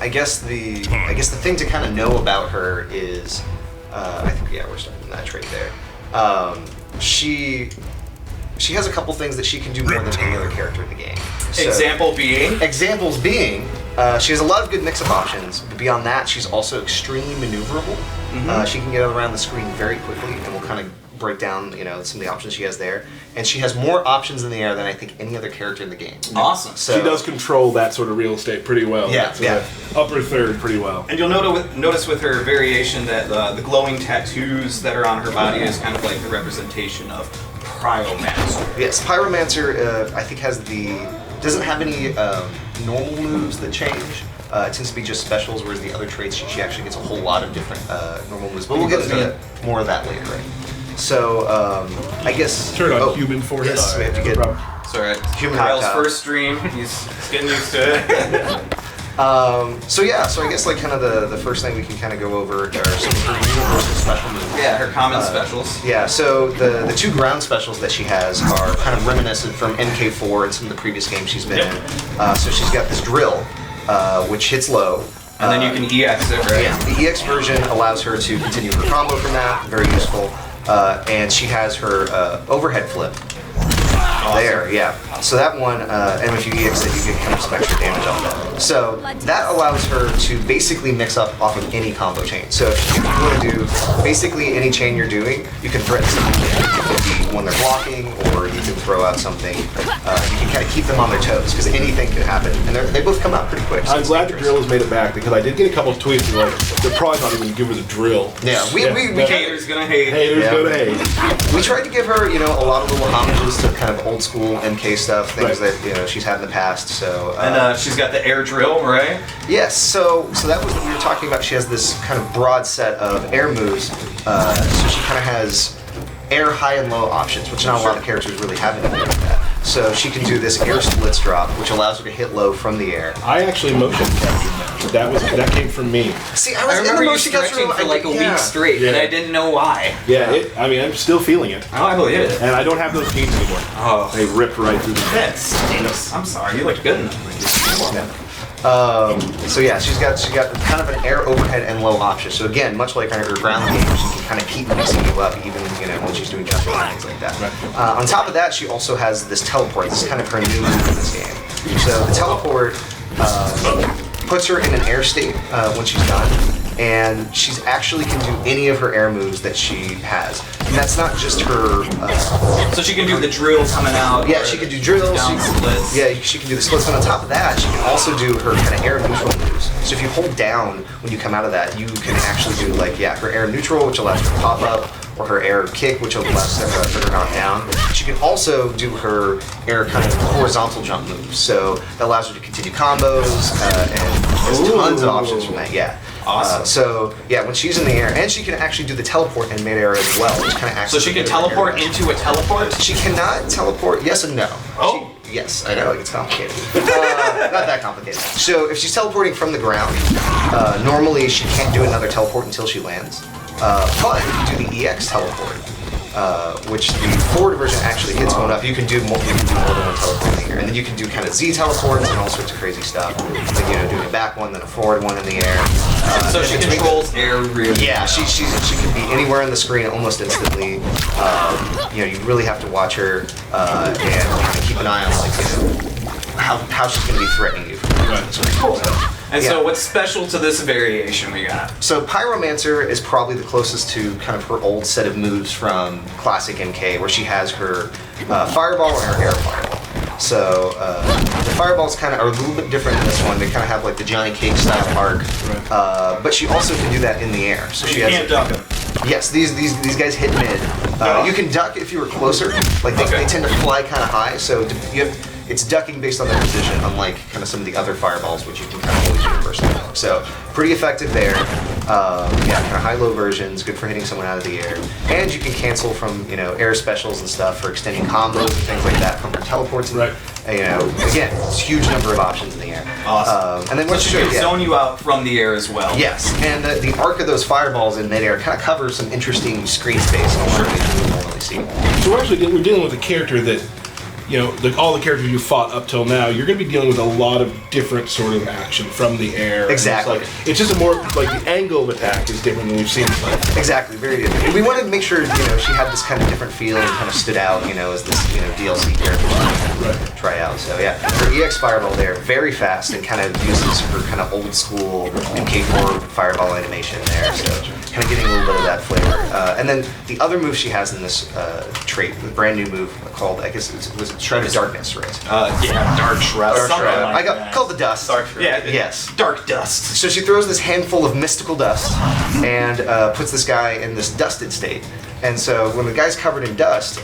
I guess the thing to kind of know about her is, I think we're starting from that trait there. She has a couple things that she can do more than any other character in the game. So, examples being, she has a lot of good mix-up options, but beyond that, she's also extremely maneuverable. She can get around the screen very quickly, and we'll kind of break down, some of the options she has there. And she has more options in the air than I think any other character in the game. Awesome. So, she does control that sort of real estate pretty well. Yeah, Upper third pretty well. And you'll notice with her variation that the glowing tattoos that are on her body is kind of like the representation of Pyromancer. Yes, Pyromancer, I think doesn't have any normal moves that change. It tends to be just specials, whereas the other traits, she actually gets a whole lot of different normal moves. But we'll get into more of that later, right? So, I guess... Turn on human forehead. Yes, we have to get... It's alright. Kyle's first stream, he's getting used to it. So I guess kind of the first thing we can kind of go over are some of her universal special moves. Yeah, her common specials. Yeah, so the two ground specials that she has are kind of reminiscent from MK4 and some of the previous games she's been in. So she's got this drill, which hits low. And then you can EX it, right? Yeah, the EX version allows her to continue her combo from that, very useful. And she has her overhead flip. Awesome. There, yeah. So that one, and if you EX it, you get kind of some extra damage off that. So that allows her to basically mix up off of any combo chain. So if you want to do basically any chain you're doing, you can threaten something. It could be when they're blocking, or you can throw out something. You can kind of keep them on their toes, because anything can happen. And they both come out pretty quick. So I'm glad the drill has made it back, because I did get a couple of tweets like, they're probably not even going to give her the drill. Yeah, we haters gonna hate. Haters gonna hate. We tried to give her, a lot of little homages to kind of old school MK stuff, things that she's had in the past. So and she's got the air drill, right? Yes. So that was what we were talking about. She has this kind of broad set of air moves. So she kind of has air high and low options, which not a lot of characters really have anything like that. So she can do this air splits drop, which allows her to hit low from the air. I actually motion captured that. That came from me. See, I remember you stretching for like a week straight, and I didn't know why. Yeah, I'm still feeling it. Oh, I believe it. And I don't have those jeans anymore. Oh, they ripped right through the That stinks. I'm sorry, you looked good enough. So yeah, she's got kind of an air overhead and low option. So again, much like her ground game, she can kind of keep mixing you up even when she's doing jumping and things like that. Right. On top of that, she also has this teleport. This is kind of her new move in this game. So the teleport puts her in an air state when she's done, and she's actually can do any of her air moves that she has. And that's not just her... so she can do the drill coming out? Yeah, she can do drills. Down splits. Yeah, she can do the splits, but on top of that, she can also do her kind of air neutral moves. So if you hold down when you come out of that, you can actually do her air neutral, which allows her to pop up, or her air kick, which allows her to knock down. She can also do her air kind of horizontal jump moves. So that allows her to continue combos, and there's tons of options from that, yeah. Awesome. So yeah, when she's in the air, and she can actually do the teleport in midair as well, which kind of acts. So she can teleport into a teleport? She cannot teleport. Yes and no. Oh. Yes, I know, it's complicated. Not that complicated. So if she's teleporting from the ground, normally she can't do another teleport until she lands. But you can do the EX teleport, which the forward version actually gets going up. You can do more than one teleport in the air. And then you can do kind of Z teleports and all sorts of crazy stuff. Like, doing a back one, then a forward one in the air. So she controls air really Yeah, well. she can be anywhere on the screen almost instantly. You really have to watch her and kind of keep an eye on how she's going to be threatening you. Cool. And so what's special to this variation we got? So Pyromancer is probably the closest to kind of her old set of moves from classic MK, where she has her fireball and her air fireball. So the fireballs kind of are a little bit different in this one. They kind of have like the Johnny Cake style arc, but she also can do that in the air. So she can't duck them. Yes, these guys hit mid. You can duck if you were closer. Like they tend to fly kind of high, so it's ducking based on their position, unlike kind of some of the other fireballs, which you can kind of always universally duck. So pretty effective there. Kind of high-low versions, good for hitting someone out of the air. And you can cancel from air specials and stuff for extending combos and things like that from her teleports. Right. Again, it's a huge number of options in the air. Awesome. And then once she can zone you out from the air as well. Yes, and the arc of those fireballs in midair kind of covers some interesting screen space in a lot of ways you wouldn't normally see. So we're dealing with a character that all the characters you fought up till now, you're going to be dealing with a lot of different sort of action from the air. Exactly. It's just a more like the angle of attack is different than we've seen. Exactly, very different. And we wanted to make sure she had this kind of different feel and kind of stood out, as this DLC character to try out. So yeah, her EX Fireball there, very fast and kind of uses her kind of old school MK4 Fireball animation there. So kind of getting a little bit of that flavor. And then the other move she has in this trait, the brand new move called, I guess was it Shroud of Darkness, right? Dark Shroud. I got called the Dust. Dark Shroud. Yeah, yes. Dark Dust. So she throws this handful of mystical dust and puts this guy in this dusted state. And so when the guy's covered in dust,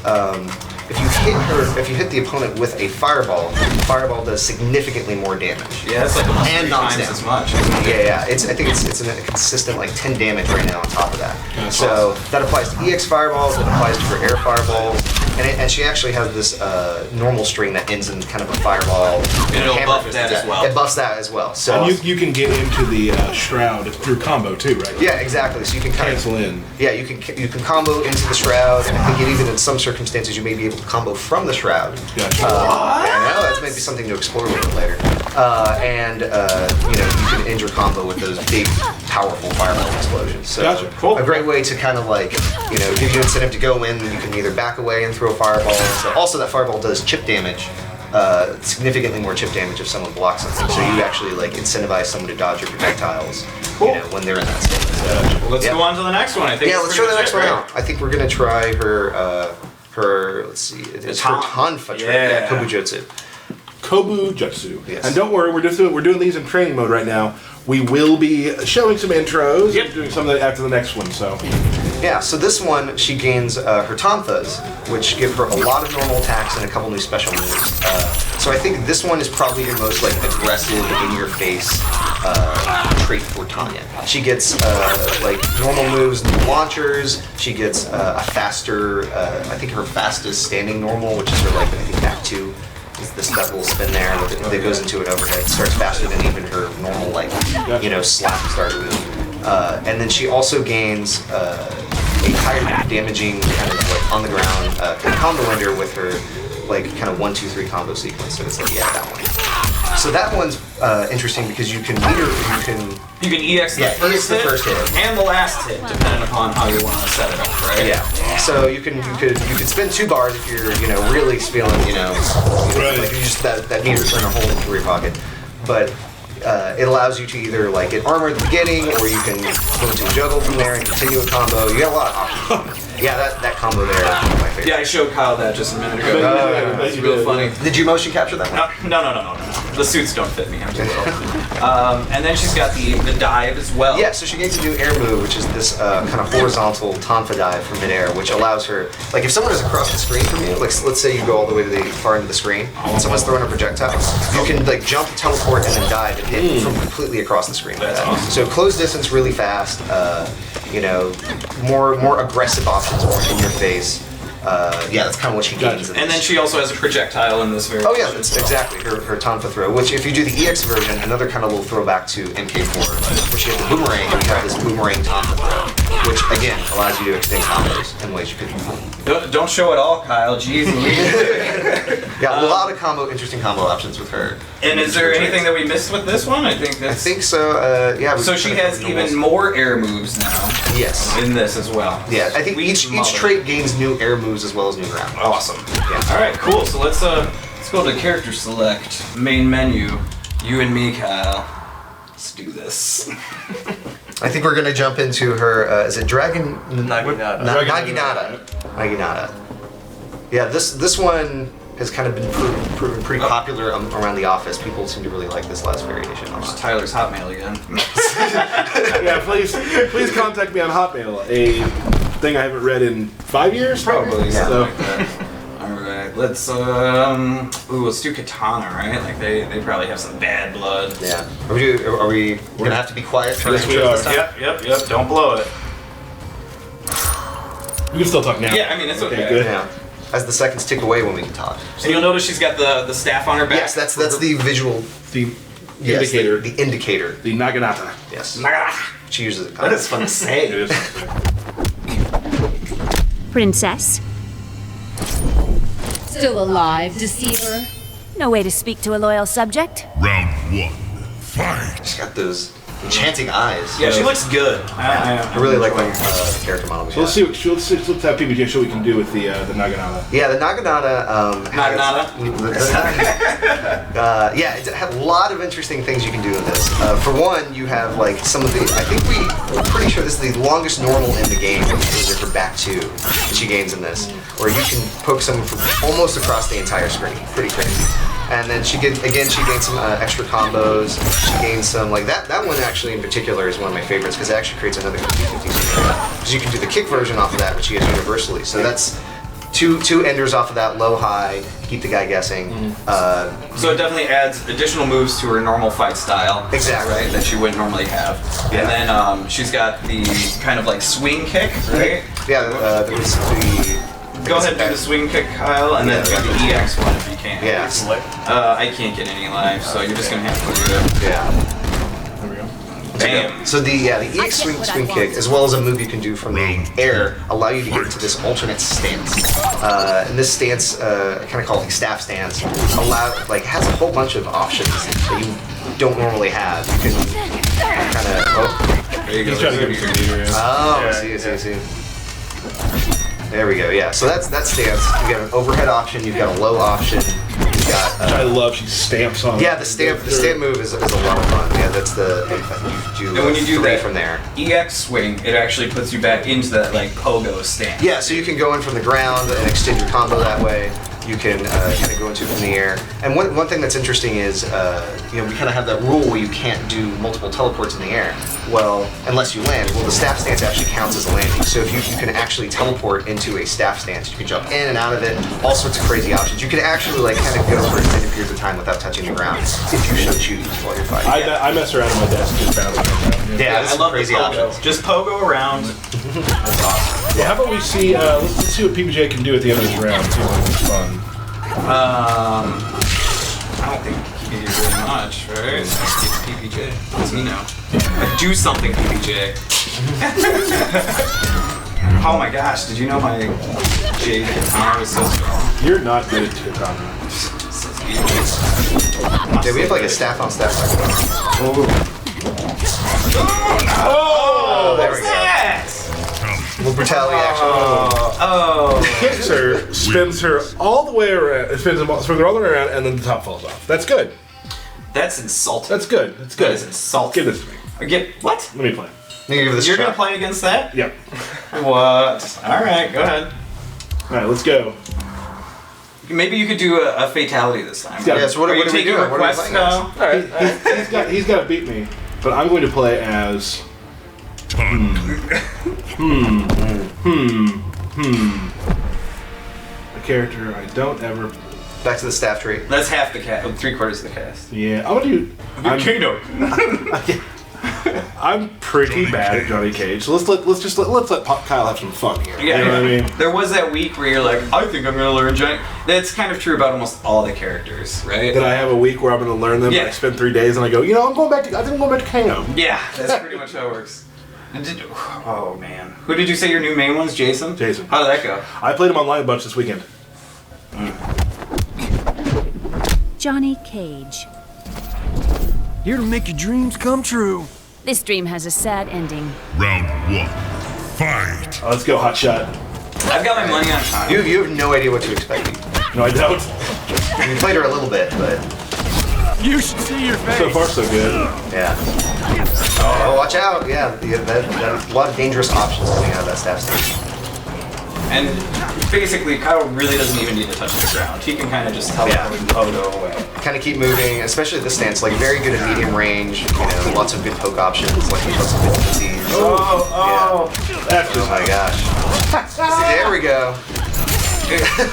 if you hit the opponent with a fireball, the fireball does significantly more damage. Yeah, it's like almost and 3 times as much. Yeah. I think it's a consistent like 10 damage right now on top of that. So that applies to EX fireballs, it applies to her air fireballs, and she actually has this normal string that ends in kind of a fireball. And it'll buff that as well. It buffs that as well. So and you can get into the shroud through combo too, right? Yeah, exactly. So you can cancel in. Yeah, you can combo into the shroud, and I think even in some circumstances you may be able to combo from the shroud. Gotcha. I know that's maybe something to explore a little bit later. You can end your combo with those big, powerful fireball explosions. So Gotcha. Cool. A great way to kind of give you incentive to go in. You can either back away and throw a fireball. So also, that fireball does chip damage. Significantly more chip damage if someone blocks something. So you actually incentivize someone to dodge your projectiles. When they're in that state. So, well, let's go on to the next one. I think. Yeah, let's try the next one out. I think we're gonna try her. Let's see. It's her Tonfa trait. Yeah, Kobujutsu. Kobujutsu. Yes. And don't worry, we're doing these in training mode right now. We will be showing some intros. Yep. Doing some of that after the next one. So. Yeah, so this one, she gains her Tonfas, which give her a lot of normal attacks and a couple new special moves. So I think this one is probably your most aggressive, in-your-face trait for Tanya. She gets normal moves, new launchers. She gets a faster, I think her fastest standing normal, which is her I think back 2. Is this that little spin there that goes into an overhead. It starts faster than even her normal slap start move. And then she also gains a higher damaging kind of on the ground combo ender with her kind of 1, 2, 3 combo sequence. So it's that one. So that one's interesting because you can EX the first hit and the last hit depending upon how you want to set it up, right? Yeah. So you could spend 2 bars if you're really feeling like you just that need to turn a hole into your pocket, but. It allows you to either get armor at the beginning, or you can go into a juggle from there and continue a combo. You got a lot of options. Yeah, that combo there is one of my favorites. Yeah, I showed Kyle that just a minute ago. That's real funny. Did you motion capture that one? No. The suits don't fit me. I'm too little. And then she's got the dive as well. Yeah, so she gets a new air move, which is this kind of horizontal Tonfa dive from midair, which allows her, if someone is across the screen from you, let's say you go all the way to the far end of the screen, and someone's throwing a projectile, you can jump, teleport, and then dive and hit from completely across the screen. That's awesome. So close distance, really fast. More aggressive options, more in your face. That's kind of what she gains. And then she also has a projectile in this version. Oh yeah, that's exactly her Tonfa throw. Which, if you do the EX version, another kind of little throwback to MK4, where she has the boomerang, and you have this boomerang Tonfa throw, which again allows you to extend combos in ways you couldn't. Don't show it all, Kyle. Jeez. Yeah, a lot of interesting combo options with her. And is there anything that we missed with this one? I think so. Yeah. So she has even more air moves now. Yes. In this as well. Yeah, I think each trait gains new air moves as well as new ground. Awesome. Yeah. All right, cool. So let's go to character select, main menu. You and me, Kyle. Let's do this. I think we're gonna jump into her. Is it Dragon? Naginata. Naginata. Yeah, this one has kind of been proven pretty popular around the office. People seem to really like this last variation a lot. Tyler's Hotmail again. Yeah, please contact me on Hotmail. A thing I haven't read in 5 years, probably. Yeah. So. Like that. All right, let's do Katana, right? They probably have some bad blood. Yeah. Are we gonna have to be quiet for yes, we are. Yep. Don't blow it. We can still talk now. Yeah, I mean it's okay. Good. Yeah. As the seconds tick away when we can talk. And you'll notice she's got the staff on her back. Yes, that's the visual. Indicator. The indicator. The Naginata. Yes. Naginata. She uses it. That is fun to say. It is. Princess. Still alive, deceiver? No way to speak to a loyal subject. Round 1. Fight! She's got those enchanting eyes. Yeah, she looks good. I really like the character model. So let's see. Let's have PBJ show what we can do with the Naginata. Yeah, the Naginata. Yeah, it had a lot of interesting things you can do with this. For one, you have like some of the. I think we're pretty sure this is the longest normal in the game. These are for back 2 that she gains in this, where you can poke someone from almost across the entire screen. Pretty crazy. And then she gains some extra combos. She gains some like that. That one actually in particular is one of my favorites because it actually creates another 50-50 scenario. Because you can do the kick version off of that, which she has universally. So that's two enders off of that, low high, keep the guy guessing. So it definitely adds additional moves to her normal fight style. Exactly. Right, that she wouldn't normally have. Yeah. And then she's got the kind of like swing kick, right? Yeah, there's the. Go ahead and do the swing kick, Kyle, and then Yeah. do the EX one if you can. Yeah. I can't get any lives, so you're just gonna have to do it. Yeah. There we go. Bam. So the EX swing kick, as well as a move you can do from the air, allow you to get into this alternate stance. And this stance, I kind of call it like staff stance, has a whole bunch of options that you don't normally have. You can kind of. There you go. He's trying to give me some leader. Oh, I see. There we go. Yeah. So that's that stance. You got an overhead option. You've got a low option. You've got. Which I love. She stamps on. Yeah, the stamp move is a lot of fun. Yeah, that's the. You do. And when you do 3 that from there. EX swing, it actually puts you back into that like pogo stance. Yeah, so you can go in from the ground and extend your combo that way. You can kind of go into it from the air. And one thing that's interesting is, we kind of have that rule where you can't do multiple teleports in the air. Well, unless you land. Well, the staff stance actually counts as a landing. So if you can actually teleport into a staff stance, you can jump in and out of it. All sorts of crazy options. You can actually kind of go for extended periods of time without touching the ground if you so choose while you're fighting. I mess around on my desk just bouncing around. Yeah, I love crazy the pogo. options. Just pogo around. That's awesome. Yeah, how about we see? Let's see what PBJ can do at the end of this round. See if it's fun. I don't think he can do very much, right? It's PPJ. What's he know? Do something, PPJ. Oh my gosh, did you know my Jade katana was so strong? You're not good at katana. Yeah, we have like a staff on staff. Oh, there we go. Little brutality action. Oh. Hits her, spins her all the way around, spins her all the way around, and then the top falls off. That's good. That's insulting. That's good. That's good. That is insulting. Give this to me. What? Let me play. You're gonna play against that? Yep. What? Alright, go ahead. All right, let's go. Maybe you could do a fatality this time. Yeah, so what are we doing? What are we Requests playing as? now? All right, he's got to beat me, but I'm going to play as. A character I don't ever. Back to the staff tree. That's half the cast, 3/4 of the cast. Yeah, I'm gonna do. Kingdom. I'm pretty bad at Johnny Cage, so let's let Kyle have some fun here. Yeah, you know what I mean? There was that week where you're like, I think I'm gonna learn Johnny. That's kind of true about almost all the characters, right? That I have a week where I'm gonna learn them. Yeah. And I spend 3 days, and I go, I think I'm going back to Kano. Yeah, that's pretty much how it works. Oh man, who did you say your new main was? Jason. Jason. How did that go? I played him online a bunch this weekend. Johnny Cage. Here to make your dreams come true. This dream has a sad ending. Round 1. Fight! Let's go, hot shot. I've got my money on Kyle. You have no idea what to expect. No, I don't. We played her a little bit, but You should see your face. So far, so good. yeah. Oh, watch out! Yeah, that's a lot of dangerous options coming out of that staff station. And basically, Kyle really doesn't even need to touch the ground. He can kind of just teleport and pogo away. Kind of keep moving, especially at this stance. Like very good at medium range. Lots of good poke options. Like lots of good disease. Oh. That's Oh just my gosh. See, there we go.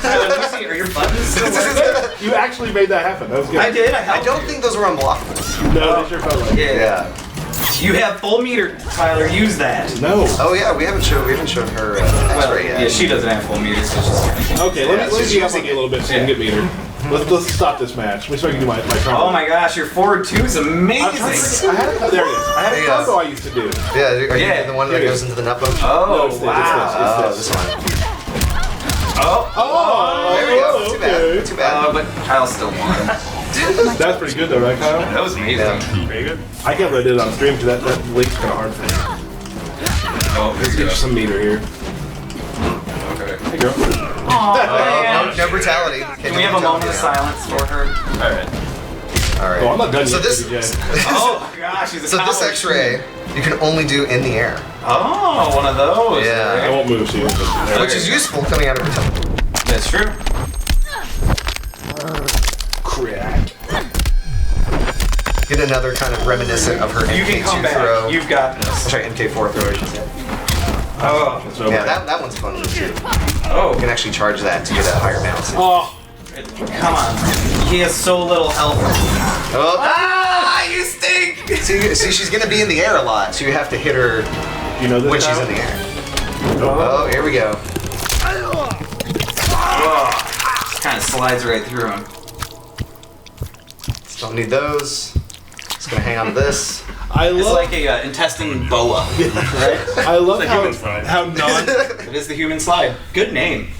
Tyler, let me see. Are your buttons still working? You actually made that happen. That was good. I did. I I helped don't you. think those were unblockables. No, they sure felt like it. Yeah. You have full meter, Tyler. Use that. No. Oh yeah, we haven't shown her X-ray yet. Yeah, she doesn't have full meter, so she's kind of. Okay, Yeah, let me she's be up on using you a little bit so you can get metered. Let's stop this match. Let me so I can do my combo. Oh my gosh, your forward two is I'm trying amazing. to, there it is. I had a Yes. combo I used to do. Yeah, are you Yeah. the one that Here it goes is. into the nut potion? Oh it's wow. Oh, this. this one. There we go. Too bad. Too bad. But Kyle still won. That's pretty good though, right, Kyle? That was amazing. Yeah. Very good. I can't really do it on stream because that link's kind of hard for me. Oh, Let's get you some meter here. Okay. Hey, girl. No brutality. Can we have a moment of silence for her? Alright. All right. Oh, I'm not done So yet. this. Oh gosh, she's a So this coward. X-ray you can only do in the air, Oh, one of those. Yeah. I won't move, so you which is useful coming out of brutality. That's true. Crack. Get another kind of reminiscent of her You can come MK2 back. throw. You've got this. Sorry, MK4 throw. I should say. Oh. It's over. Yeah, that one's fun too. You Oh. can actually charge that to get a higher bounce. Oh, Come on. He has so little health. Oh. Ah, you stink! See, she's gonna be in the air a lot, so you have to hit her you know this when she's Kyle? in the air. Oh, here we go. Oh, just kind of slides right through him. Don't need those. Just gonna hang on to this. I It's love. like a intestine boa, right? I love It's a human slide. how non. It is the human slide. Good name.